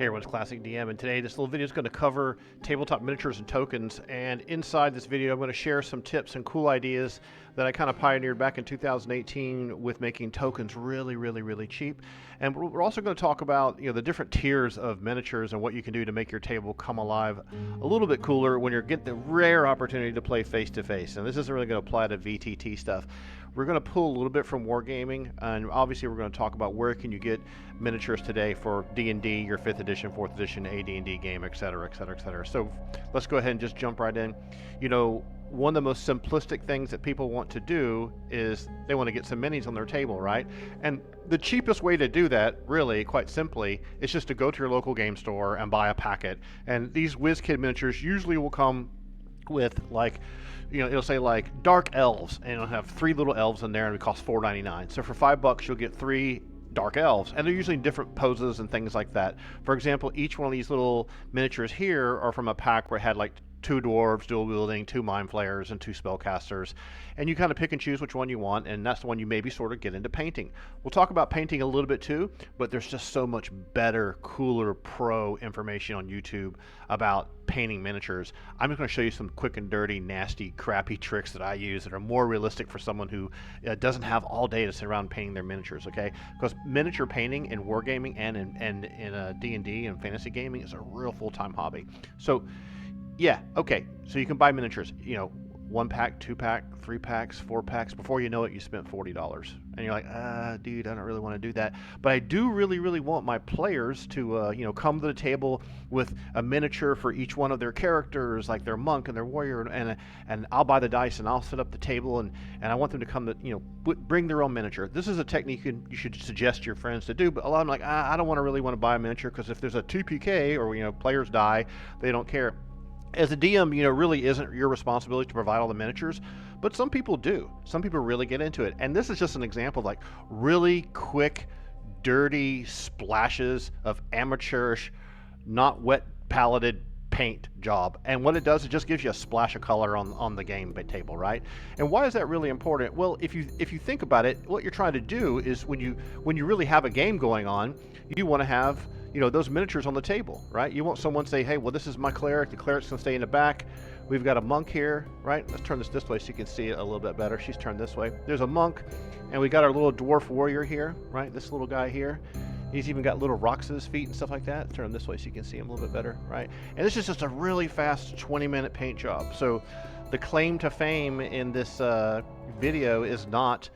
Hey everyone, it's Classic DM, and today this little video is going to cover tabletop miniatures and tokens. And inside this video, I'm going to share some tips and cool ideas that I kind of pioneered back in 2018 with making tokens really cheap. And we're also going to talk about the different tiers of miniatures and what you can do to make your table come alive a little bit cooler when you're getting the rare opportunity to play face to face. And this isn't really going to apply to VTT stuff. We're going to pull a little bit from Wargaming, and obviously we're going to talk about where can you get miniatures today for D&D, your 5th edition, 4th edition, AD&D game, etc., etc., etc. So let's go ahead and just jump right in. One of the most simplistic things that people want to do is they want to get some minis on their table, right? And the cheapest way to do that, really, quite simply, is just to go to your local game store and buy a packet. And these WizKid miniatures usually will come with it'll say like dark elves, and it'll have 3 little elves in there, and it costs $4.99. So for $5 you'll get 3 dark elves, and they're usually in different poses and things like that. For example, each one of these little miniatures here are from a pack where it had like 2 dwarves dual wielding, 2 mind flayers, and 2 spellcasters, and you kind of pick and choose which one you want, and that's the one you maybe sort of get into painting. We'll talk about painting a little bit too, but there's just so much better, cooler pro information on YouTube about painting miniatures. I'm just going to show you some quick and dirty, nasty, crappy tricks that I use that are more realistic for someone who doesn't have all day to sit around painting their miniatures, okay? Because miniature painting in wargaming and in D&D and fantasy gaming is a real full-time hobby. So yeah, okay, so you can buy miniatures, 1 pack, 2 pack, 3 packs, 4 packs. Before you know it, you spent $40. And you're like, dude, I don't really want to do that. But I do really want my players to, come to the table with a miniature for each one of their characters, like their monk and their warrior, and I'll buy the dice and I'll set up the table, and I want them to come to, bring their own miniature. This is a technique you should suggest to your friends to do, but a lot of them are like, I don't really want to buy a miniature, because if there's a TPK or, players die, they don't care. As a DM, really isn't your responsibility to provide all the miniatures, but some people do. Some people really get into it. And this is just an example of like really quick, dirty splashes of amateurish, not wet paleted paint job. And what it does, it just gives you a splash of color on the game table, right? And why is that really important? Well, if you think about it, what you're trying to do is when you really have a game going on, you want to have those miniatures on the table, right? You want someone to say, hey, well, this is my cleric. The cleric's going to stay in the back. We've got a monk here, right? Let's turn this way so you can see it a little bit better. She's turned this way. There's a monk, and we got our little dwarf warrior here, right? This little guy here. He's even got little rocks at his feet and stuff like that. Turn him this way so you can see him a little bit better, right? And this is just a really fast 20-minute paint job. So the claim to fame in this video is not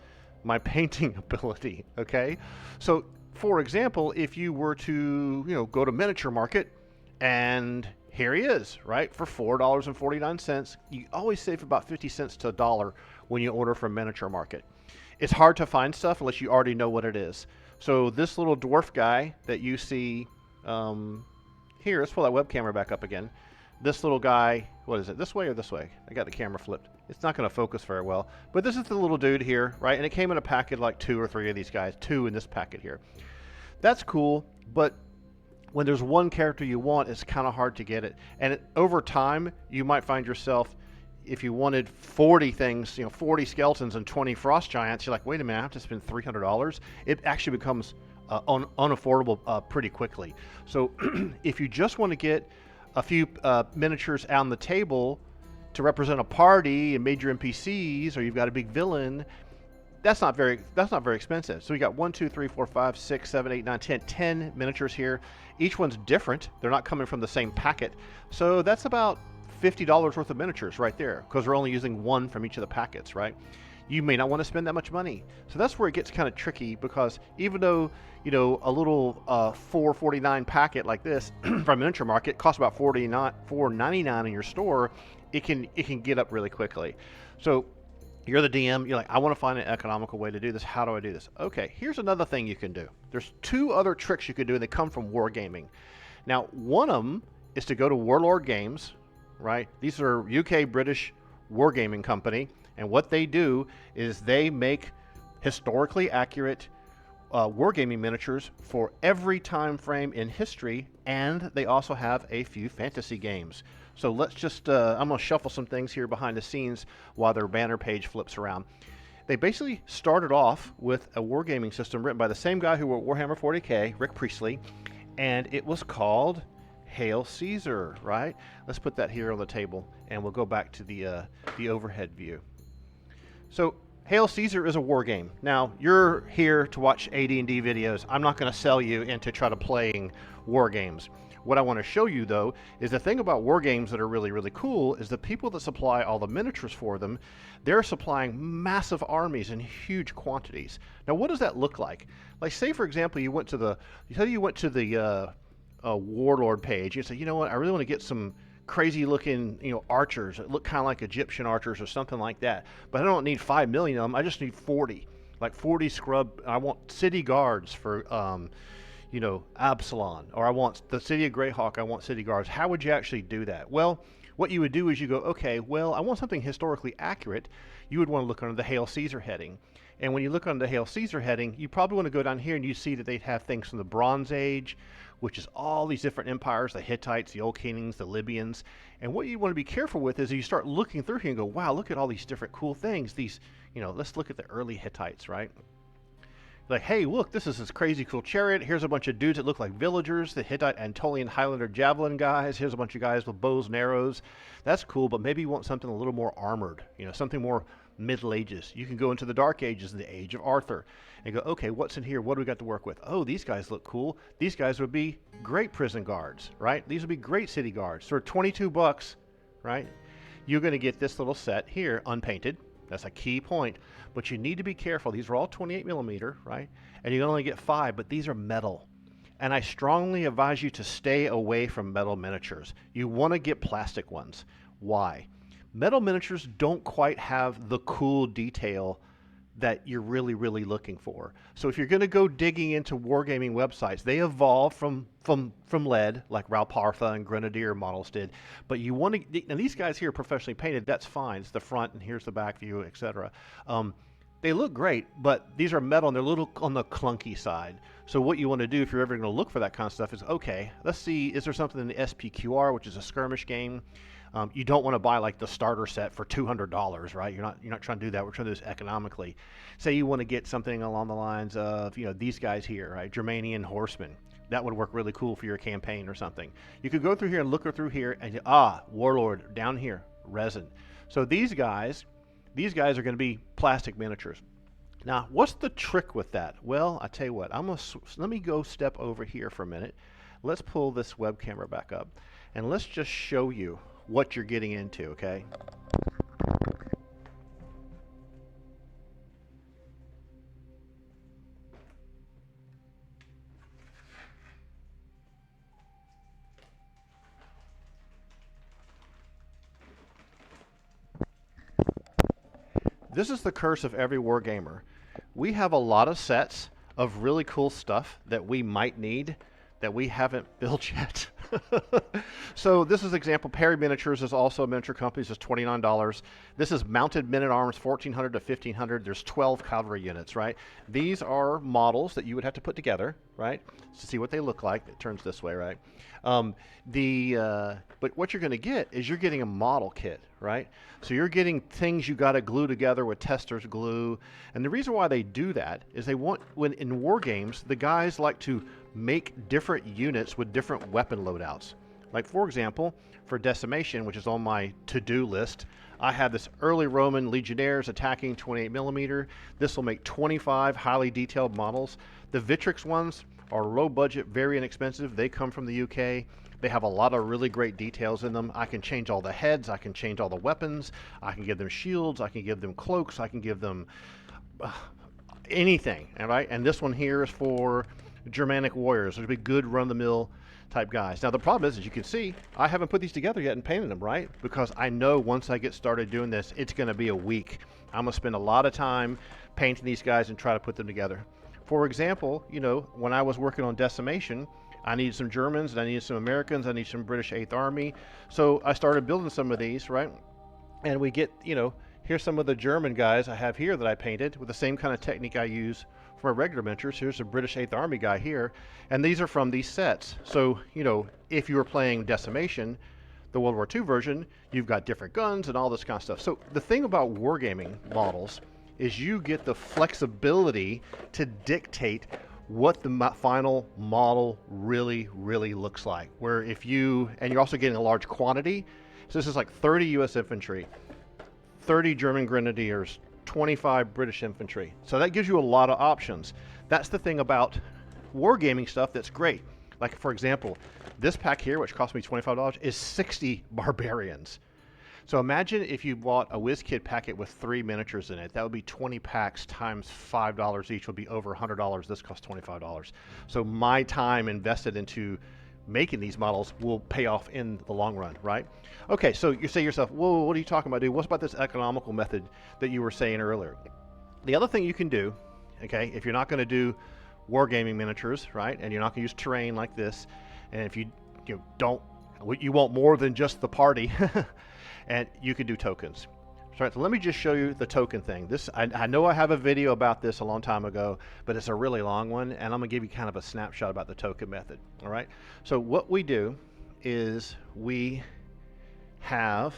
my painting ability, okay? So for example, if you were to, go to Miniature Market, and here he is, right, for $4.49. You always save about 50 cents to $1 when you order from Miniature Market. It's hard to find stuff unless you already know what it is. So this little dwarf guy that you see here, let's pull that web camera back up again. This little guy, what is it, this way or this way? I got the camera flipped. It's not going to focus very well. But this is the little dude here, right? And it came in a packet like 2 or 3 of these guys, 2 in this packet here. That's cool, but when there's one character you want, it's kind of hard to get it. And over time, you might find yourself, if you wanted 40 things, 40 skeletons and 20 frost giants, you're like, wait a minute, I have to spend $300? It actually becomes unaffordable pretty quickly. So if you just want to get a few miniatures on the table to represent a party and major NPCs, or you've got a big villain, that's not very expensive. So we got 1, 2, 3, 4, 5, 6, 7, 8, 9, 10 miniatures here. Each one's different. They're not coming from the same packet. So that's about $50 worth of miniatures right there, because we're only using 1 from each of the packets, right? You may not want to spend that much money. So that's where it gets kind of tricky, because even though, a little $4.49 packet like this from Miniature Market costs about $4.99 in your store, it can get up really quickly. So you're the DM, you're like, I want to find an economical way to do this. How do I do this? Okay, here's another thing you can do. There's 2 other tricks you can do, and they come from Wargaming. Now, one of them is to go to Warlord Games, right? These are UK British wargaming company, and what they do is they make historically accurate wargaming miniatures for every time frame in history, and they also have a few fantasy games. So let's just, I'm going to shuffle some things here behind the scenes while their banner page flips around. They basically started off with a wargaming system written by the same guy who wrote Warhammer 40k, Rick Priestley, and it was called Hail Caesar, right? Let's put that here on the table, and we'll go back to the overhead view. So Hail Caesar is a war game. Now, you're here to watch AD&D videos. I'm not going to sell you into try to playing war games. What I want to show you, though, is the thing about war games that are really, really cool is the people that supply all the miniatures for them, they're supplying massive armies in huge quantities. Now, what does that look like? Like, say, for example, you went to the Warlord page. You say, you know what, I really want to get some crazy looking, archers that look kind of like Egyptian archers or something like that. But I don't need 5 million of them. I just need 40, like 40 scrub. I want city guards for, Absalon, or I want the city of Greyhawk. I want city guards. How would you actually do that? Well, what you would do is you go, okay, well, I want something historically accurate. You would want to look under the Hail Caesar heading. And when you look under the Hail Caesar heading, you probably want to go down here and you see that they have things from the Bronze Age, which is all these different empires, the Hittites, the Old Kings, the Libyans. And what you want to be careful with is you start looking through here and go, wow, look at all these different cool things. These, let's look at the early Hittites, right? Like, hey, look, this is this crazy cool chariot. Here's a bunch of dudes that look like villagers, the Hittite Anatolian Highlander javelin guys. Here's a bunch of guys with bows and arrows. That's cool, but maybe you want something a little more armored, something more Middle Ages. You can go into the Dark Ages, the Age of Arthur, and go, okay, what's in here? What do we got to work with? Oh, these guys look cool. These guys would be great prison guards, right? These would be great city guards. So for 22 bucks, right, you're going to get this little set here, unpainted. That's a key point. But you need to be careful. These are all 28 millimeter, right? And you can only get 5, but these are metal. And I strongly advise you to stay away from metal miniatures. You want to get plastic ones. Why? Metal miniatures don't quite have the cool detail that you're really, really looking for. So if you're going to go digging into wargaming websites, they evolved from lead, like Ralpartha and Grenadier models did. But you want to, and these guys here are professionally painted, that's fine. It's the front and here's the back view, etc. They look great, but these are metal and they're a little on the clunky side. So what you want to do if you're ever going to look for that kind of stuff is, okay, let's see, is there something in the SPQR, which is a skirmish game? You don't want to buy like the starter set for $200, right? You're not trying to do that. We're trying to do this economically. Say you want to get something along the lines of, these guys here, right? Germanian horsemen. That would work really cool for your campaign or something. You could go through here and look through here and Warlord down here, resin. So these guys are going to be plastic miniatures. Now, what's the trick with that? Well, I tell you what, let me go step over here for a minute. Let's pull this web camera back up and let's just show you what you're getting into, okay? This is the curse of every wargamer. We have a lot of sets of really cool stuff that we might need that we haven't built yet. So this is example. Perry Miniatures is also a miniature company. This is $29. This is mounted men-at-arms, 1,400 to 1,500. There's 12 cavalry units, right? These are models that you would have to put together, right, to see what they look like. It turns this way, right? But what you're going to get is you're getting a model kit, right? So you're getting things you got to glue together with tester's glue. And the reason why they do that is they want, when in war games, the guys like to make different units with different weapon loadouts. Like, for example, for Decimation, which is on my to-do list, I have this early Roman legionnaires attacking 28 millimeter. This will make 25 highly detailed models. The Vitrix ones are low budget, very inexpensive. They come from the UK. They have a lot of really great details in them. I can change all the heads. I can change all the weapons. I can give them shields. I can give them cloaks. I can give them anything, all right? And this one here is for Germanic warriors. There's be good run-of-the-mill type guys. Now the problem is, as you can see, I haven't put these together yet and painted them, right? Because I know once I get started doing this, it's going to be a week. I'm going to spend a lot of time painting these guys and try to put them together. For example, when I was working on Decimation, I needed some Germans, and I needed some Americans, I needed some British 8th Army. So I started building some of these, right? And we get, here's some of the German guys I have here that I painted with the same kind of technique I use for my regular miniatures. Here's a British 8th Army guy here, and these are from these sets. So, if you were playing Decimation, the World War II version, you've got different guns and all this kind of stuff. So the thing about wargaming models is you get the flexibility to dictate what the final model really looks like. Where if you, and you're also getting a large quantity, so this is like 30 US infantry, 30 German grenadiers, 25 British infantry. So that gives you a lot of options. That's the thing about wargaming stuff that's great. Like for example, this pack here, which cost me $25, is 60 barbarians. So imagine if you bought a WizKid packet with 3 miniatures in it. That would be 20 packs times $5 each would be over $100. This costs $25. So my time invested into making these models will pay off in the long run, right? Okay, so you say to yourself, whoa, what are you talking about, dude? What's about this economical method that you were saying earlier? The other thing you can do, okay, if you're not going to do wargaming miniatures, right, and you're not going to use terrain like this, and if you want more than just the party, and you can do tokens. So let me just show you the token thing. This, I know I have a video about this a long time ago, but it's a really long one, and I'm gonna give you kind of a snapshot about the token method, all right? So what we do is we have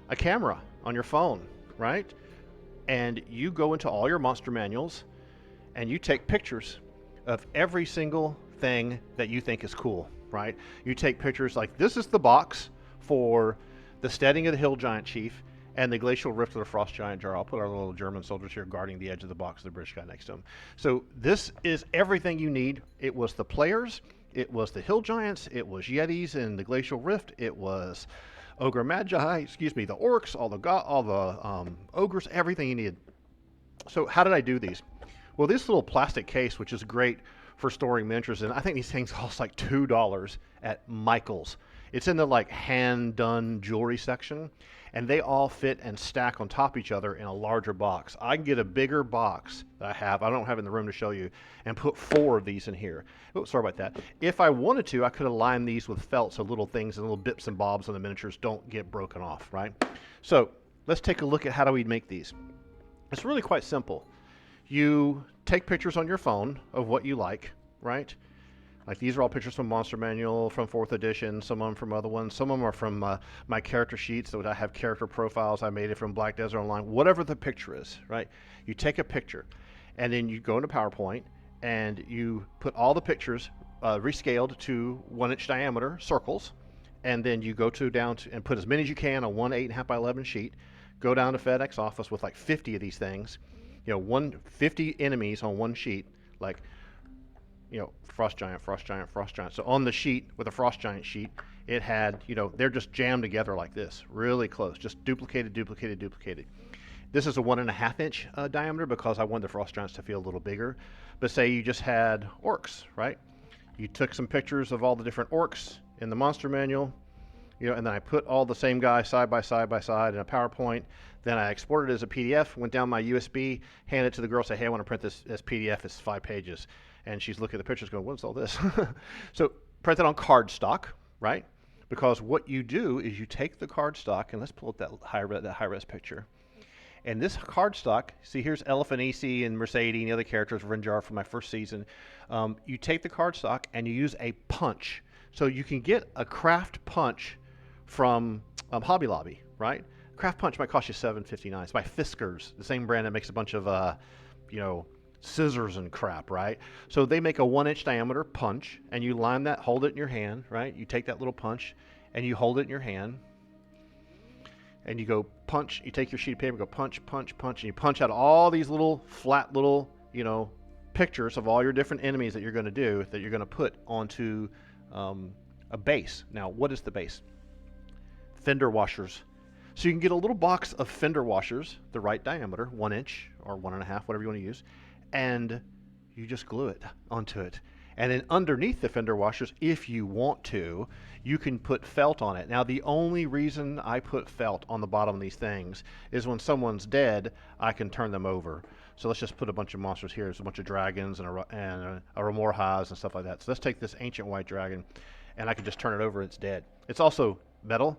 a camera on your phone, right? And you go into all your monster manuals, and you take pictures of every single thing that you think is cool, right? You take pictures like, this is the box for the Steading of the Hill Giant Chief, and the Glacial Rift of the Frost Giant Jar. I'll put our little German soldiers here guarding the edge of the box, the British guy next to him. So this is everything you need. It was the players, it was the Hill Giants, it was Yetis in the Glacial Rift, it was Ogre Magi, excuse me, the Orcs, all the Ogres, everything you needed. So how did I do these? Well, this little plastic case, which is great for storing miniatures in, I think these things cost like $2 at Michael's. It's in the like hand-done jewelry section, and they all fit and stack on top of each other in a larger box. I can get a bigger box that I don't have in the room to show you, and put 4 of these in here. Oh, sorry about that. If I wanted to, I could have lined these with felt so little things and little bips and bobs on the miniatures don't get broken off, right? So let's take a look at how do we make these. It's really quite simple. You take pictures on your phone of what you like, right? Like these are all pictures from Monster Manual, from 4th edition, some of them from other ones. Some of them are from my character sheets, so I have character profiles. I made it from Black Desert Online, whatever the picture is, right? You take a picture, and then you go into PowerPoint, and you put all the pictures rescaled to 1-inch diameter circles, and then you go down to and put as many as you can on one 8.5 by 11 sheet. Go down to FedEx office with like 50 of these things, 50 enemies on one sheet, like, Frost Giant, Frost Giant, Frost Giant. So on the sheet, with a Frost Giant sheet, it had, they're just jammed together like this, really close, just duplicated, duplicated, duplicated. This is a 1.5-inch diameter because I wanted the Frost Giants to feel a little bigger. But say you just had orcs, right? You took some pictures of all the different orcs in the monster manual, and then I put all the same guys side by side by side in a PowerPoint. Then I exported it as a PDF, went down my USB, handed it to the girl, say, hey, I want to print this as PDF. It's 5 pages. And she's looking at the pictures going, what's all this? So print it on cardstock, right? Because what you do is you take the cardstock, and let's pull up that high-res picture. And this cardstock, see here's Elephant EC and Mercedes and the other characters, Rinjar from my first season. You take the cardstock and you use a punch. So you can get a craft punch from Hobby Lobby, right? Craft punch might cost you $7.59. It's by Fiskars, the same brand that makes a bunch of, scissors and crap, right? So they make a 1-inch diameter punch, and you line that, hold it in your hand, right? You take that little punch, and you hold it in your hand, and you go punch. You take your sheet of paper, go punch, punch, punch, and you punch out all these little flat little, pictures of all your different enemies that you're going to do, that you're going to put onto a base. Now, what is the base? Fender washers. So you can get a little box of fender washers, the right diameter, 1 inch or 1.5, whatever you want to use, and you just glue it onto it. And then underneath the fender washers, if you want to, you can put felt on it. Now, the only reason I put felt on the bottom of these things is when someone's dead, I can turn them over. So let's just put a bunch of monsters here. There's a bunch of dragons and a Remorhaz and stuff like that. So let's take this ancient white dragon, and I can just turn it over. It's dead. It's also metal,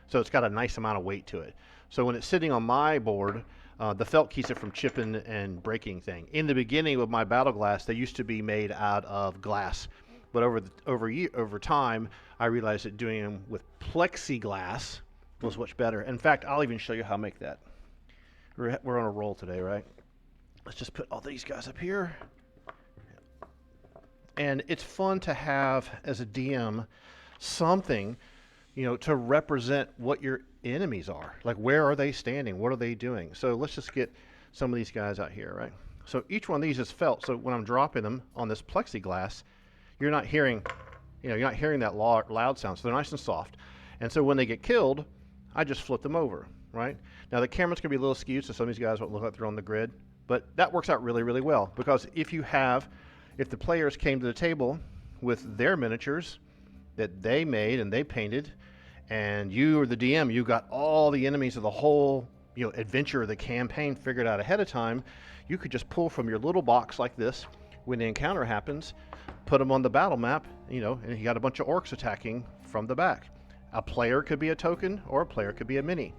so it's got a nice amount of weight to it. So when it's sitting on my board, the felt keeps it from chipping and breaking thing. In the beginning with my battle glass, they used to be made out of glass. But over time, I realized that doing them with plexiglass was much better. In fact, I'll even show you how to make that. We're on a roll today, right? Let's just put all these guys up here. And it's fun to have, as a DM, something, to represent what your enemies are. Like, where are they standing? What are they doing? So let's just get some of these guys out here, right? So each one of these is felt. So when I'm dropping them on this plexiglass, you're not hearing, that loud sound. So they're nice and soft. And so when they get killed, I just flip them over, right? Now the camera's gonna be a little skewed, so some of these guys won't look like they're on the grid, but that works out really, really well, because if the players came to the table with their miniatures that they made and they painted, and you or the DM, you got all the enemies of the whole adventure of the campaign figured out ahead of time, you could just pull from your little box like this when the encounter happens, put them on the battle map, and you got a bunch of orcs attacking from the back. A player could be a token, or a player could be a mini.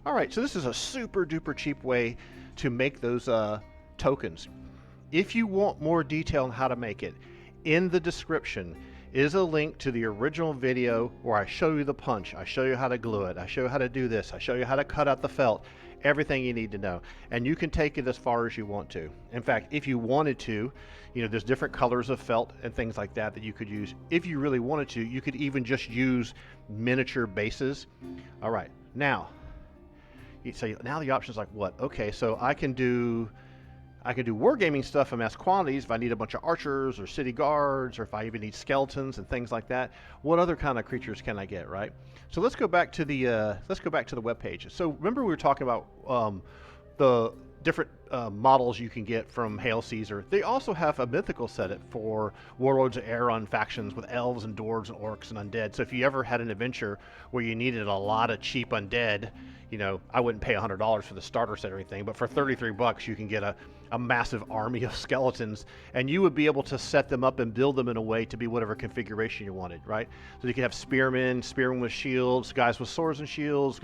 All right, so this is a super duper cheap way to make those tokens. If you want more detail on how to make it, in the description is a link to the original video where I show you the punch, I show you how to glue it, I show you how to do this, I show you how to cut out the felt, everything you need to know. And you can take it as far as you want to. In fact, if you wanted to, there's different colors of felt and things like that you could use. If you really wanted to, you could even just use miniature bases. All right, now the option's like what? Okay, so I can do wargaming stuff in mass quantities if I need a bunch of archers or city guards, or if I even need skeletons and things like that. What other kind of creatures can I get, right? So let's go back to the web page. So remember we were talking about the different models you can get from Hail Caesar. They also have a mythical set for Warlords of Aeron factions with elves and dwarves and orcs and undead. So if you ever had an adventure where you needed a lot of cheap undead, I wouldn't pay $100 for the starter set or anything, but for $33 you can get a massive army of skeletons, and you would be able to set them up and build them in a way to be whatever configuration you wanted, right? So you could have spearmen with shields, guys with swords and shields,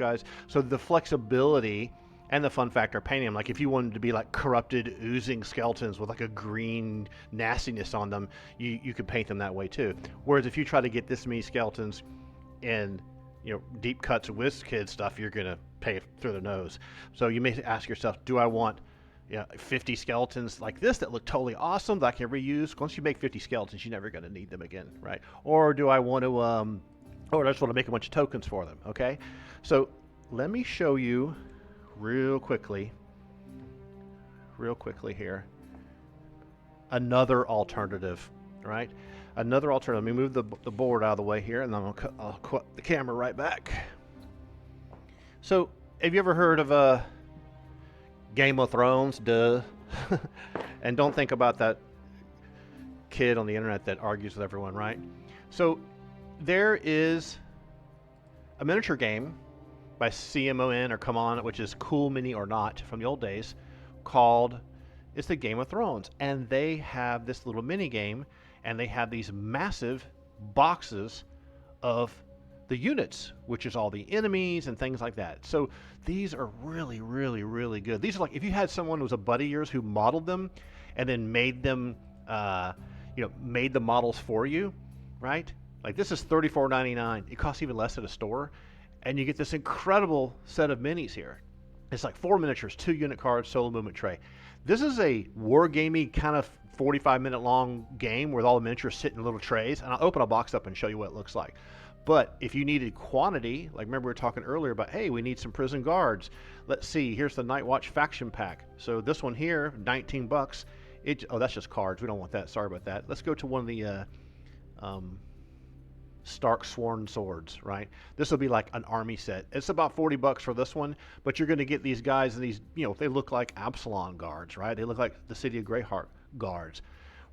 so the flexibility and the fun factor of painting them, like if you wanted to be like corrupted, oozing skeletons with like a green nastiness on them, you could paint them that way too. Whereas if you try to get this many skeletons in deep cuts WizKid stuff, you're gonna pay through the nose. So you may ask yourself, do I want 50 skeletons like this that look totally awesome that I can reuse? Once you make 50 skeletons, you're never gonna need them again, right? Or do I want to, or I just want to make a bunch of tokens for them, okay? So let me show you real quickly here another alternative, right? Another alternative. Let me move the board out of the way here, and then I'll cut the camera right back. So have you ever heard of Game of Thrones? Duh. And don't think about that kid on the internet that argues with everyone, right? So there is a miniature game by CMON or CMON, which is Cool Mini or Not from the old days, it's the Game of Thrones. And they have this little mini game, and they have these massive boxes of the units, which is all the enemies and things like that. So these are really, really, really good. These are like if you had someone who was a buddy of yours who modeled them and then made them, made the models for you, right? Like this is $34.99. It costs even less at a store. And you get this incredible set of minis here. It's like 4 miniatures, 2 unit cards, solo movement tray. This is a wargaming kind of 45-minute long game where all the miniatures sit in little trays. And I'll open a box up and show you what it looks like. But if you needed quantity, like remember we were talking earlier about, hey, we need some prison guards. Let's see, here's the Night Watch faction pack. So this one here, $19. Oh, that's just cards. We don't want that. Sorry about that. Let's go to one of the Stark Sworn Swords, right? This will be like an army set. It's about $40 for this one, but you're going to get these guys and these, they look like Absalom guards, right? They look like the City of Greyheart guards.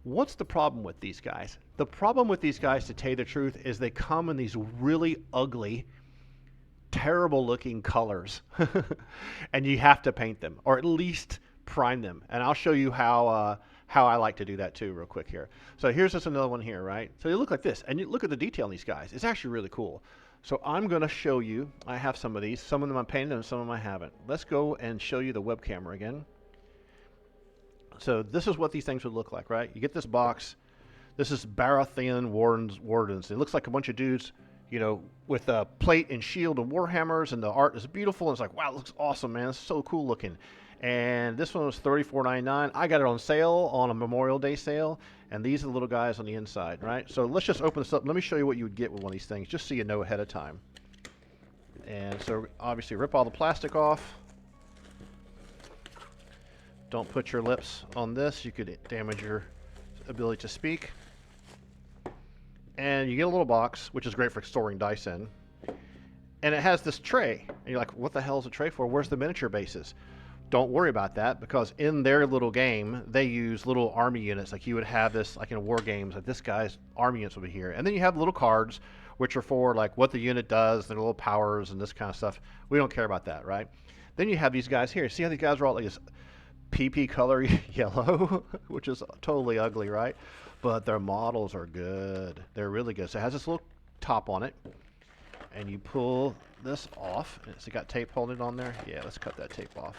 What's the problem with these guys? The problem with these guys, to tell you the truth, is they come in these really ugly, terrible looking colors. And you have to paint them, or at least prime them. And I'll show you how I like to do that too real quick here. So here's just another one here, right? So they look like this, and you look at the detail in these guys. It's actually really cool. So I'm going to show you, I have some of these. Some of them I painted and some of them I haven't. Let's go and show you the web camera again. So this is what these things would look like, right? You get this box. This is Baratheon Wardens. It looks like a bunch of dudes, with a plate and shield and warhammers, and the art is beautiful. And it's like, wow, it looks awesome, man. It's so cool looking. And this one was $34.99. I got it on sale on a Memorial Day sale, and these are the little guys on the inside, right? So let's just open this up. Let me show you what you would get with one of these things, just so you know ahead of time. And so obviously rip all the plastic off. Don't put your lips on this. You could damage your ability to speak. And you get a little box, which is great for storing dice in. And it has this tray. And you're like, what the hell is a tray for? Where's the miniature bases? Don't worry about that, because in their little game, they use little army units. Like you would have this, like in war games, like this guy's army units will be here. And then you have little cards, which are for like what the unit does, their little powers and this kind of stuff. We don't care about that, right? Then you have these guys here. See how these guys are all like this PP color yellow, which is totally ugly, right? But their models are good. They're really good. So it has this little top on it, and you pull this off. Has it got tape holding it on there? Yeah, let's cut that tape off,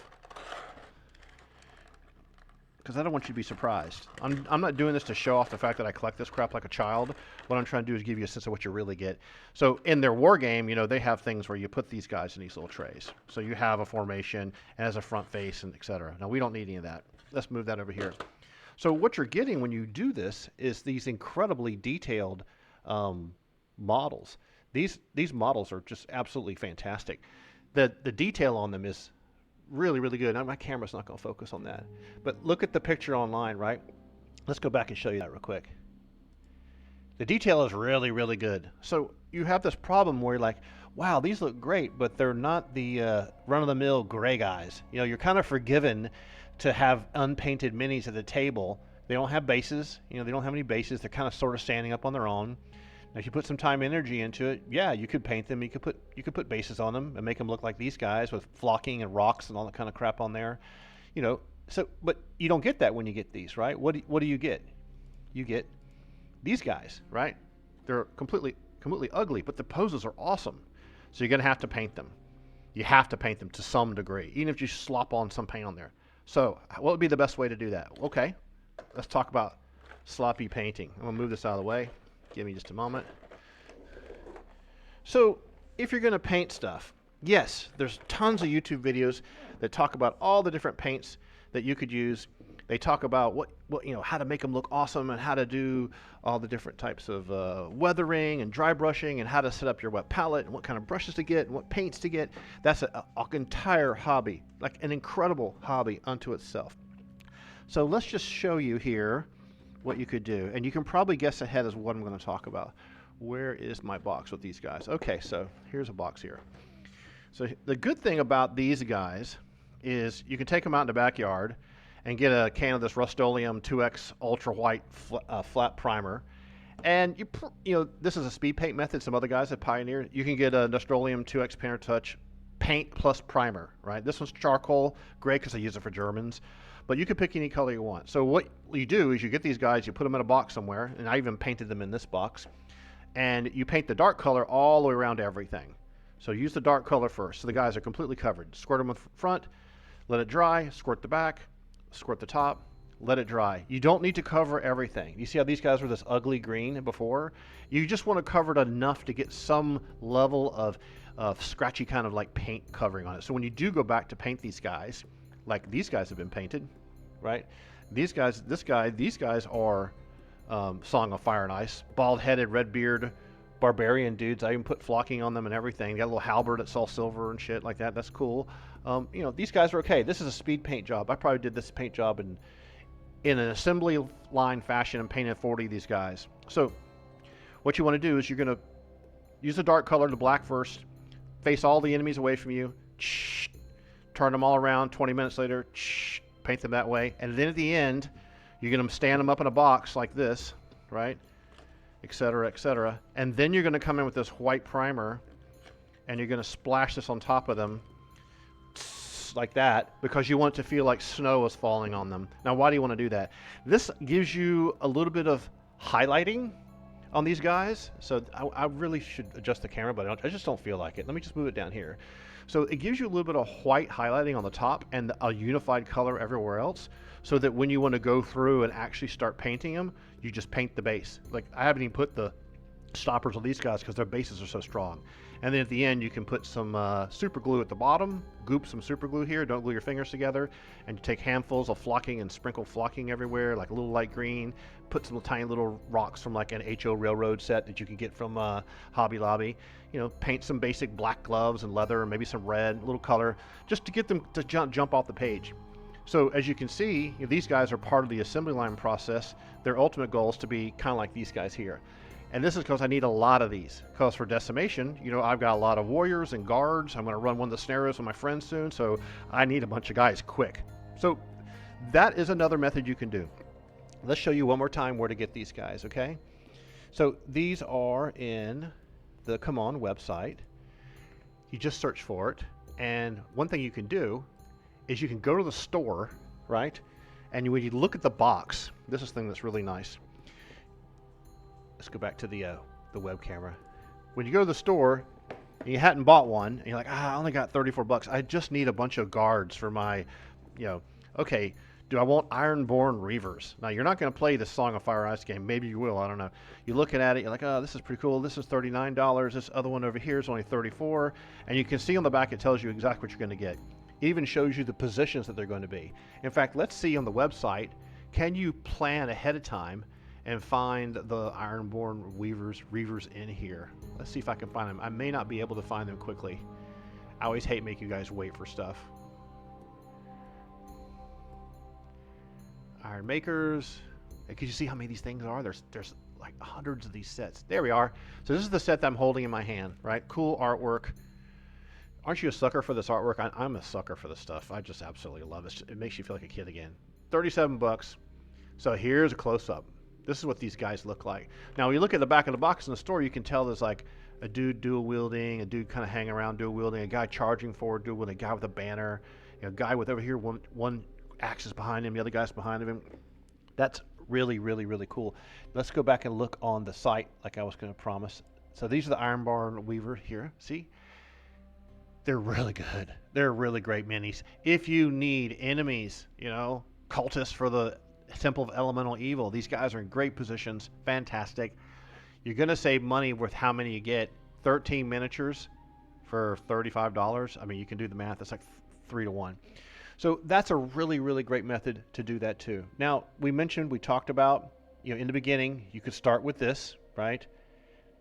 because I don't want you to be surprised. I'm not doing this to show off the fact that I collect this crap like a child. What I'm trying to do is give you a sense of what you really get. So in their war game, you know, they have things where you put these guys in these little trays. So you have a formation and has a front face and etc. Now we don't need any of that. Let's move that over here. So what you're getting when you do this is these incredibly detailed models. These models are just absolutely fantastic. The detail on them is really, really good. Now, my camera's not going to focus on that. But look at the picture online, right? Let's go back and show you that real quick. The detail is really, really good. So you have this problem where you're like, wow, these look great, but they're not the run-of-the-mill gray guys. You know, you're kind of forgiven to have unpainted minis at the table. They don't have bases. You know, they don't have any bases. They're kind of sort of standing up on their own. Now, if you put some time and energy into it, yeah, you could paint them. You could put bases on them and make them look like these guys with flocking and rocks and all that kind of crap on there. You know, so but you don't get that when you get these, right? What do you get? You get these guys, right? They're completely ugly, but the poses are awesome. So you're gonna have to paint them. You have to paint them to some degree, even if you slop on some paint on there. So what would be the best way to do that? Okay, let's talk about sloppy painting. I'm gonna move this out of the way. Give me just a moment. So if you're going to paint stuff, yes, there's tons of YouTube videos that talk about all the different paints that you could use. They talk about what you know, how to make them look awesome and how to do all the different types of weathering and dry brushing and how to set up your wet palette and what kind of brushes to get and what paints to get. That's an entire hobby, like an incredible hobby unto itself. So let's just show you here what you could do, and you can probably guess ahead as what I'm going to talk about. Where is my box with these guys? Okay, so here's a box here. So the good thing about these guys is you can take them out in the backyard and get a can of this Rust-Oleum 2X Ultra White flat primer, and you know, this is a speed paint method some other guys have pioneered. You can get a Rust-Oleum 2X Painter Touch paint plus primer, right? This one's charcoal, great because I use it for Germans. But you can pick any color you want. So what you do is you get these guys, you put them in a box somewhere, and I even painted them in this box, and you paint the dark color all the way around everything. So use the dark color first. So the guys are completely covered. Squirt them in front, let it dry, squirt the back, squirt the top, let it dry. You don't need to cover everything. You see how these guys were this ugly green before? You just want to cover it enough to get some level of scratchy kind of like paint covering on it. So when you do go back to paint these guys, like these guys have been painted, right? These guys, these guys are Song of Fire and Ice, bald-headed, red-beard, barbarian dudes. I even put flocking on them and everything. They got a little halberd that's all silver and shit like that. That's cool. You know, these guys are okay. This is a speed paint job. I probably did this paint job in an assembly line fashion and painted 40 of these guys. So what you want to do is you're going to use the dark color, the black first, face all the enemies away from you, turn them all around. 20 minutes later, paint them that way, and then at the end you're going to stand them up in a box like this, right, etc., etc., and then you're going to come in with this white primer and you're going to splash this on top of them like that, because you want it to feel like snow is falling on them. Now why do you want to do that? This gives you a little bit of highlighting on these guys. So I really should adjust the camera, but I just don't feel like it. Let me just move it down here. So it gives you a little bit of white highlighting on the top and a unified color everywhere else, so that when you want to go through and actually start painting them, you just paint the base. Like I haven't even put the stoppers on these guys because their bases are so strong. And then at the end, you can put some super glue at the bottom, goop some super glue here, don't glue your fingers together, and you take handfuls of flocking and sprinkle flocking everywhere, like a little light green, put some tiny little rocks from like an HO Railroad set that you can get from Hobby Lobby, you know, paint some basic black gloves and leather, and maybe some red, a little color, just to get them to jump off the page. So as you can see, you know, these guys are part of the assembly line process. Their ultimate goal is to be kind of like these guys here. And this is because I need a lot of these. Because for Decimation, you know, I've got a lot of warriors and guards. I'm going to run one of the scenarios with my friends soon, so I need a bunch of guys quick. So that is another method you can do. Let's show you one more time where to get these guys, okay? So these are in the CMON website. You just search for it. And one thing you can do is you can go to the store, right? And when you look at the box, this is the thing that's really nice. Let's go back to the web camera. When you go to the store and you hadn't bought one, and you're like, I only got 34 bucks. I just need a bunch of guards for my, you know, okay, do I want Ironborn Weavers? Now, you're not going to play the Song of Fire and Ice game. Maybe you will, I don't know. You're looking at it, you're like, oh, this is pretty cool. This is $39. This other one over here is only $34. And you can see on the back, it tells you exactly what you're going to get. It even shows you the positions that they're going to be. In fact, let's see on the website, can you plan ahead of time and find the Ironborn Weavers in here? Let's see if I can find them. I may not be able to find them quickly. I always hate making you guys wait for stuff. Iron Makers. Can you see how many of these things are? There's like hundreds of these sets. There we are. So this is the set that I'm holding in my hand, right? Cool artwork. Aren't you a sucker for this artwork? I'm a sucker for this stuff. I just absolutely love it. It makes you feel like a kid again. 37 bucks. So here's a close-up. This is what these guys look like. Now, when you look at the back of the box in the store, you can tell there's like a dude dual-wielding, a dude kind of hanging around dual-wielding, a guy charging forward dual-wielding, a guy with a banner, a guy with over here, one axe is behind him, the other guy's behind him. That's really, really, really cool. Let's go back and look on the site like I was going to promise. So these are the Ironborn Weaver here. See? They're really good. They're really great minis. If you need enemies, you know, cultists for the Temple of Elemental Evil, these guys are in great positions. Fantastic. You're going to save money with how many you get. 13 miniatures for $35. I mean, you can do the math. It's like 3 to 1. So that's a really, really great method to do that too. Now, we talked about, you know, in the beginning, you could start with this, right?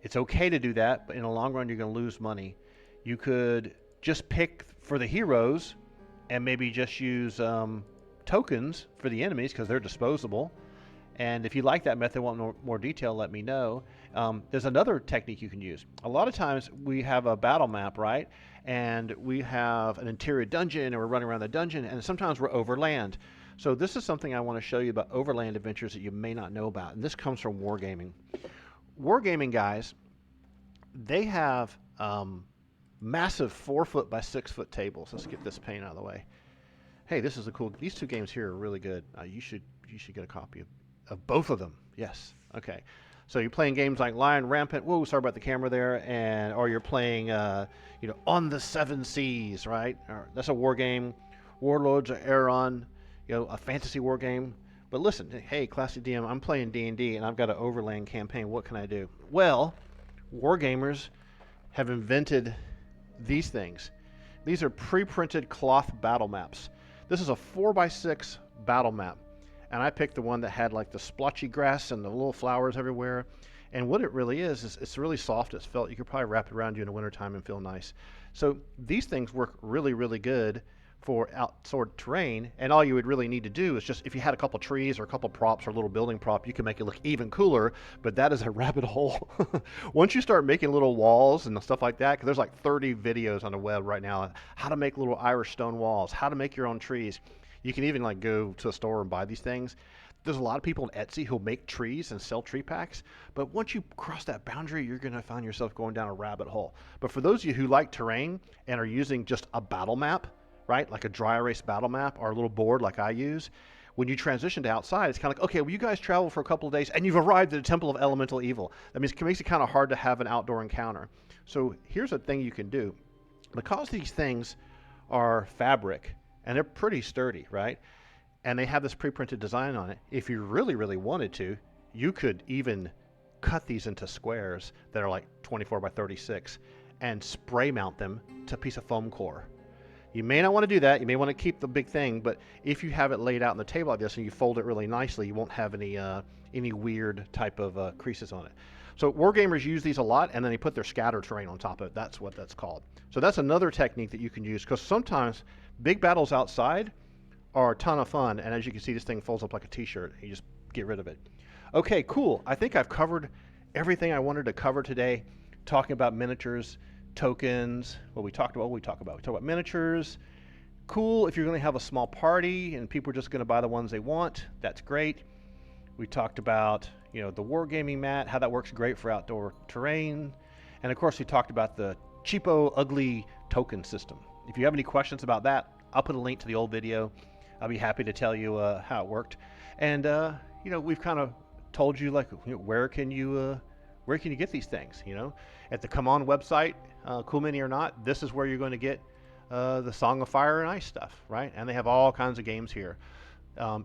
It's okay to do that, but in the long run, you're going to lose money. You could just pick for the heroes and maybe just use tokens for the enemies because they're disposable. And if you like that method, want more detail, let me know. There's another technique you can use. A lot of times we have a battle map, right? And we have an interior dungeon and we're running around the dungeon, and sometimes we're overland. So this is something I want to show you about overland adventures that you may not know about. And this comes from Wargaming. Wargaming guys, they have massive 4-foot by 6-foot tables. Let's get this paint out of the way. Hey, this is a cool. These two games here are really good. You should get a copy of both of them. Yes. Okay. So you're playing games like Lion Rampant. Whoa, sorry about the camera there. Or you're playing, you know, On the Seven Seas, right? That's a war game. Warlords of Aeron, you know, a fantasy war game. But listen, hey, Classic DM, I'm playing D&D and I've got an overland campaign. What can I do? Well, wargamers have invented these things. These are pre-printed cloth battle maps. This is a 4x6 battle map. And I picked the one that had like the splotchy grass and the little flowers everywhere. And what it really is it's really soft. It's felt. You could probably wrap it around you in the wintertime and feel nice. So these things work really, really good for outdoor terrain. And all you would really need to do is just, if you had a couple trees or a couple props or a little building prop, you can make it look even cooler. But that is a rabbit hole. Once you start making little walls and stuff like that, because there's like 30 videos on the web right now on how to make little Irish stone walls, how to make your own trees. You can even like go to a store and buy these things. There's a lot of people on Etsy who'll make trees and sell tree packs, but once you cross that boundary, you're going to find yourself going down a rabbit hole. But for those of you who like terrain and are using just a battle map, right, like a dry erase battle map or a little board like I use, when you transition to outside, it's kind of like, okay, well, you guys travel for a couple of days and you've arrived at the Temple of Elemental Evil. That means it makes it kind of hard to have an outdoor encounter. So here's a thing you can do. Because these things are fabric, and they're pretty sturdy, right? And they have this pre-printed design on it. If you really, really wanted to, you could even cut these into squares that are like 24 by 36 and spray mount them to a piece of foam core. You may not want to do that. You may want to keep the big thing, but if you have it laid out on the table like this and you fold it really nicely, you won't have any weird type of creases on it. So wargamers use these a lot, and then they put their scatter terrain on top of it. That's what that's called. So that's another technique that you can use, because sometimes big battles outside are a ton of fun, and as you can see, this thing folds up like a t-shirt. You just get rid of it. Okay, cool. I think I've covered everything I wanted to cover today, talking about miniatures, tokens. We talked about miniatures. Cool if you're going to have a small party and people are just going to buy the ones they want. That's great. We talked about, you know, the wargaming mat, how that works great for outdoor terrain. And of course, we talked about the cheapo, ugly token system. If you have any questions about that, I'll put a link to the old video. I'll be happy to tell you how it worked. And you know, we've kind of told you, like, you know, where can you get these things? You know, at the CMON website, Cool Mini or not, this is where you're going to get the Song of Fire and Ice stuff, right? And they have all kinds of games here.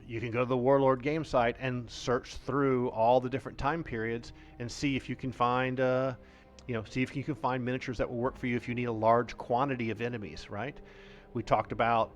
You can go to the Warlord game site and search through all the different time periods and see if you can find, see if you can find miniatures that will work for you if you need a large quantity of enemies, right? We talked about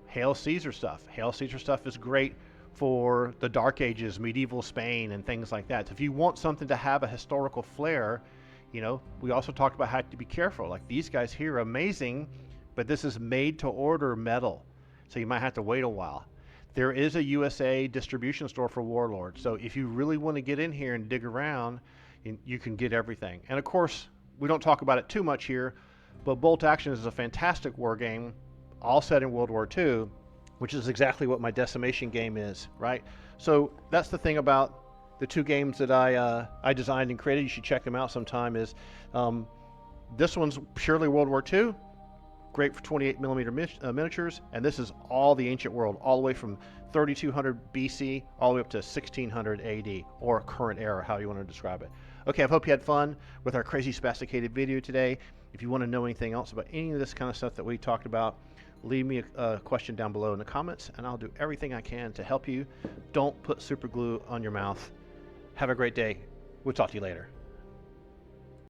Hail Caesar stuff. Hail Caesar stuff is great for the Dark Ages, medieval Spain, and things like that. So if you want something to have a historical flair, you know, we also talked about how to be careful. Like, these guys here are amazing, but this is made to order metal, so you might have to wait a while. There is a USA distribution store for Warlord, so if you really want to get in here and dig around, you can get everything. And of course, we don't talk about it too much here, but Bolt Action is a fantastic war game, all set in World War II, which is exactly what my Decimation game is, right? So that's the thing about the two games that I designed and created. You should check them out sometime. Is this one's purely World War II, great for 28 millimeter miniatures, and this is all the ancient world, all the way from 3200 BC all the way up to 1600 AD, or current era, how you want to describe it. Okay, I hope you had fun with our crazy spasticated video today. If you want to know anything else about any of this kind of stuff that we talked about, leave me a question down below in the comments, and I'll do everything I can to help you. Don't put super glue on your mouth. Have a great day. We'll talk to you later.